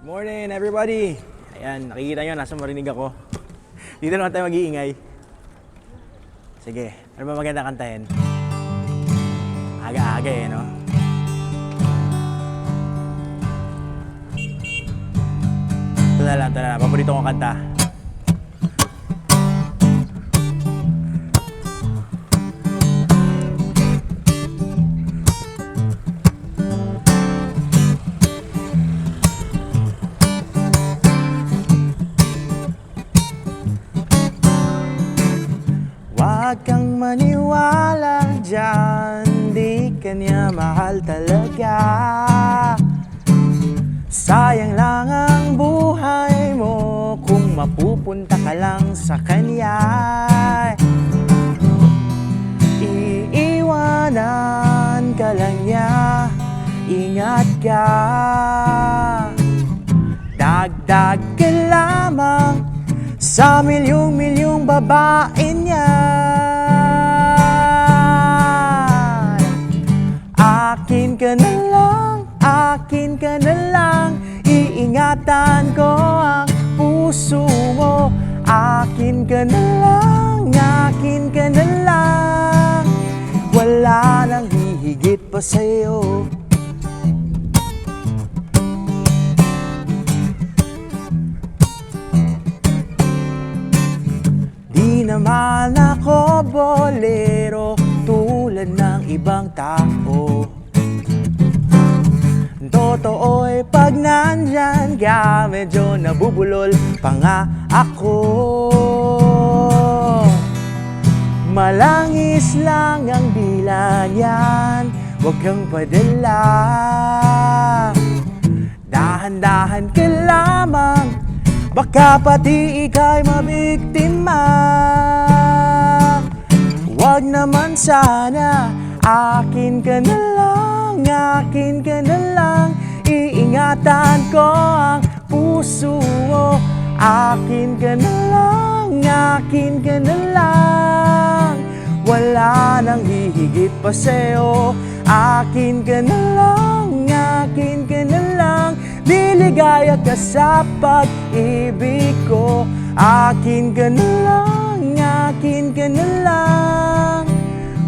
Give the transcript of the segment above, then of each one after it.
Morning everybody! Ayan, nakikita nyo, nasa marinig ako. Dito naman tayo mag-iingay. Sige, ano ba maganda kantahin? Aga-aga eh, no? Ito na lang, paborito kong kanta. Huwag kang maniwala dyan, di ka niya mahal talaga. Sayang lang ang buhay mo kung mapupunta ka lang sa kanya. Iiwanan ka lang niya, ingat ka. Dagdag ka lamang sa milyong-milyong babae niya. Akin ka na lang, iingatan ko ang puso mo. Akin ka na lang, wala nang hihigit pa sa'yo. Di naman ako bolero tulad ng ibang tao. Totoo'y pag nandyan ka, medyo nabubulol pa nga ako. Malangis lang ang dila niyan, huwag kang padala. Dahan-dahan ka lamang, baka pati ika'y mabiktima. Huwag naman sana, akin ka na lang, iingatan ko ang puso mo. Akin ka na lang, wala nang hihigit pa sa'yo. Akin ka na lang, liligaya ka sa pag-ibig ko. Akin ka na lang,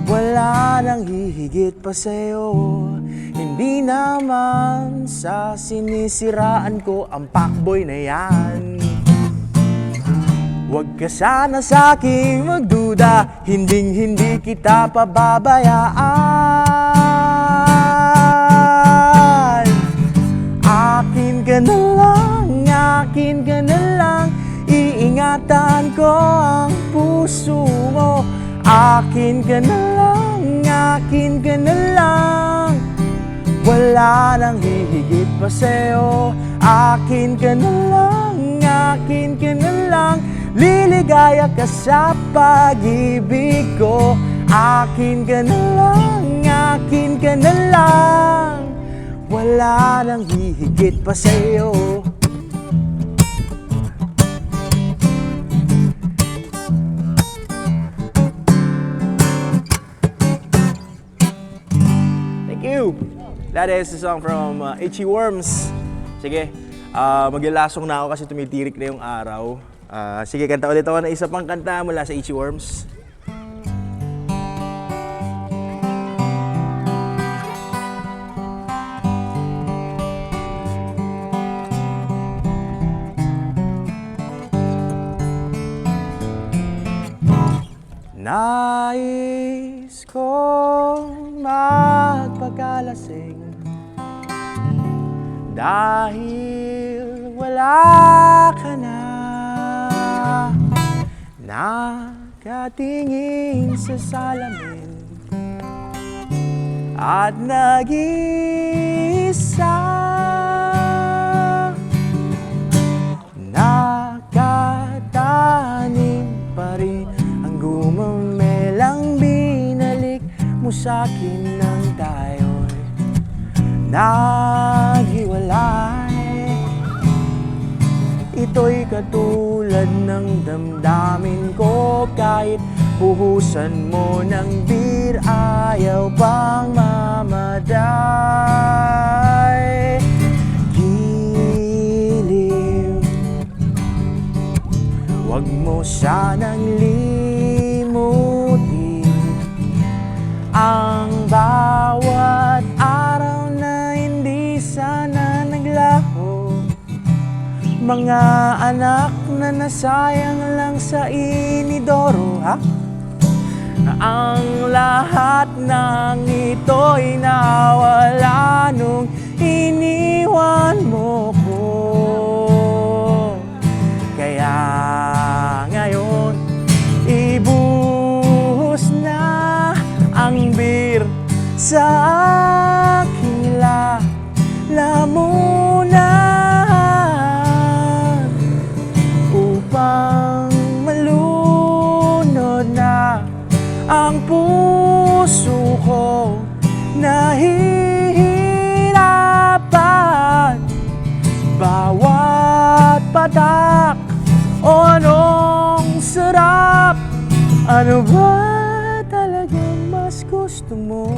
wala nang hihigit pa sa'yo. Hindi naman sa sinisiraan ko ang pakboy na yan. Huwag ka sana sa'king magduda, hinding-hindi kita pababayaan. Akin ka na lang, iingatan ko ang puso mo. Akin ka na lang, wala nang hihigit pa sa'yo. Akin ka na lang, liligaya ka sa pag-ibig ko. Akin ka na lang, wala nang hihigit pa sa'yo. That is the song from Itchy Worms. Sige, maglalasong na ako kasi tumitirik na yung araw. Sige, kanta ulit ako ng isa pang kanta mula sa Itchy Worms. Nais kong magpakalasing dahil wala ka na. Nakatingin sa salamin at nag-iisa. Nakatanim pa rin ang gumamelang binalik mo sa'kin nang tayo'y naghiwalay. Ito'y katulad ng damdamin ko, kahit buhusan mo ng beer, ayaw pang mamaday. Huwag mo sanang limutin ang bawat araw na hindi sana naglaho. Mga anak na nasayang lang sa inidoro, ha? Ang lahat ng ito'y nawala nung iniwan mo ko. Kaya ngayon, ibuhos na ang beer sa aking lalamunan upang malunod na ang puso ko. Nahihirapan bawat patak. O anong sarap? Ano ba talagang mas gusto mo?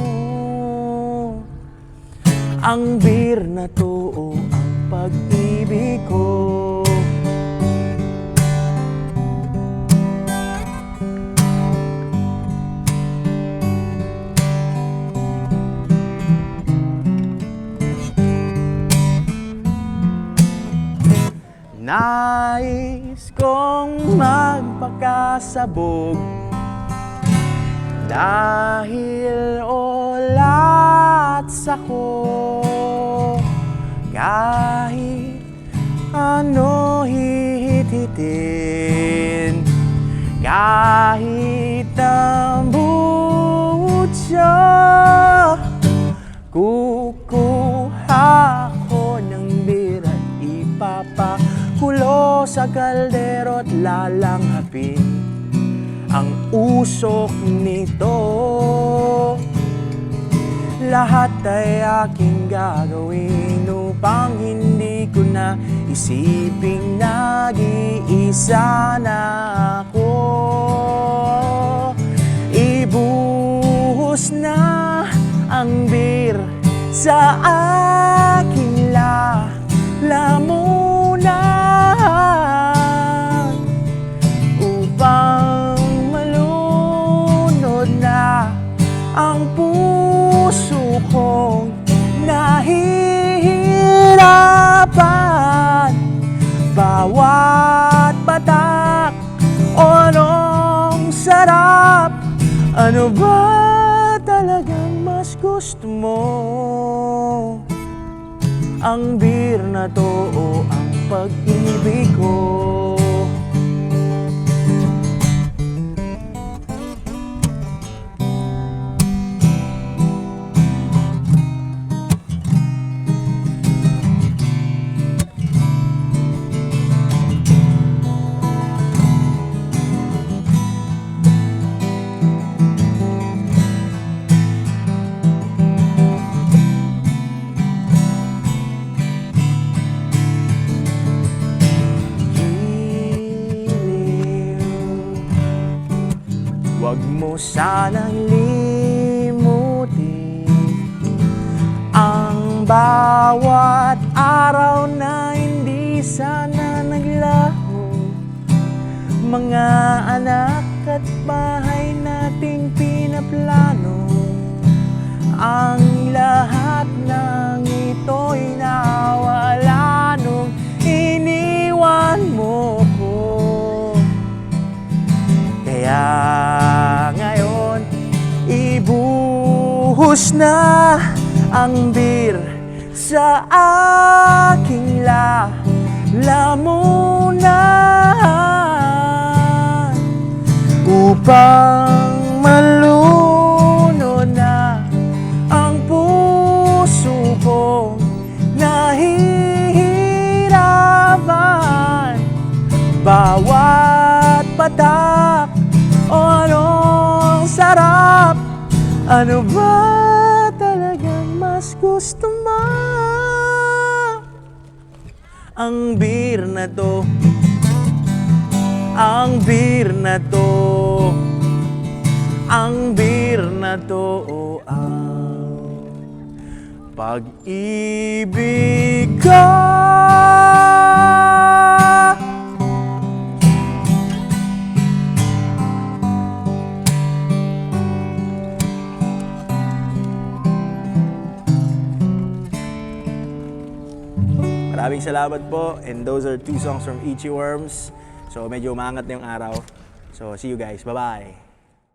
Ang beer na to o ang pag-ibig ko? Nais kong magpakasabog dahil olats ako. Kahit ano hihit-hitin, kahit ang buot siya, kukuha ko ng beer at ipapakulo sa kaldero at lalanghapin ang usok nito. Lahat ay aking gagawin upang hindi ko na isiping nag-iisa na ako. Ibuhos na ang beer sa aking lalamunan upang malunod na ang puso kong nahihirapan bawat patak. O anong sarap? Ano ba talagang mas gusto mo? Ang beer na to o ang pag-ibig ko? Huwag mo sanang limutin ang bawat araw na hindi sana naglaho. Mga anak at bahay nating pinaplano, ang lahat ng ito'y nawala nung iniwan mo ko. Kaya ngayon, ibuhos na ang beer sa aking lalamunan upang malunod na ang puso ko. Nahihirapan bawat patak. O anong sarap? Ano ba talagang mas gusto mo? Ang beer na to, ang beer na to, ang beer na to o ang pag-ibig ko. Maraming salamat po. And those are 2 songs from Itchy Worms. So medyo umangat na yung araw. So see you guys. Bye-bye.